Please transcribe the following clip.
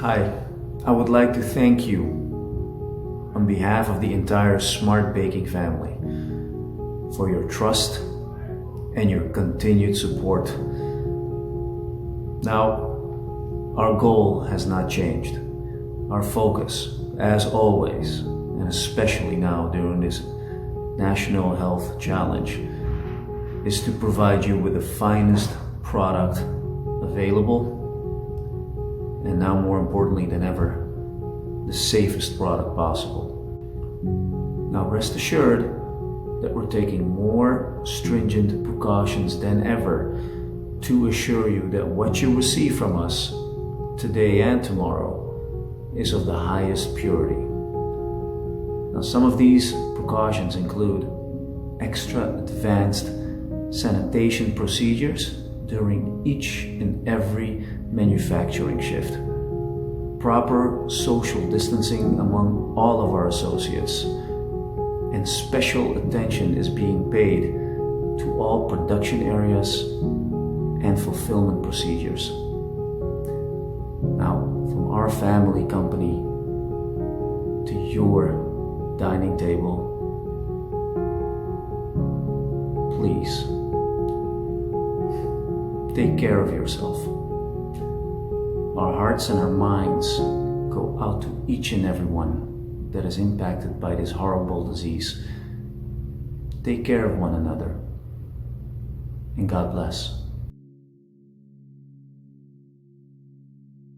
Hi, I would like to thank you on behalf of the entire Smart Baking family for your trust and your continued support. Now, our goal has not changed. Our focus, as always, and especially now during this National Health Challenge, is to provide you with the finest product available, and now more importantly than ever, the safest product possible. Now rest assured that we're taking more stringent precautions than ever to assure you that what you receive from us today and tomorrow is of the highest purity. Now some of these precautions include extra advanced sanitation procedures during each and every manufacturing shift, proper social distancing among all of our associates, and special attention is being paid to all production areas and fulfillment procedures. Now, from our family company to your dining table, please take care of yourself. Our hearts and our minds go out to each and every one that is impacted by this horrible disease. Take care of one another, and God bless.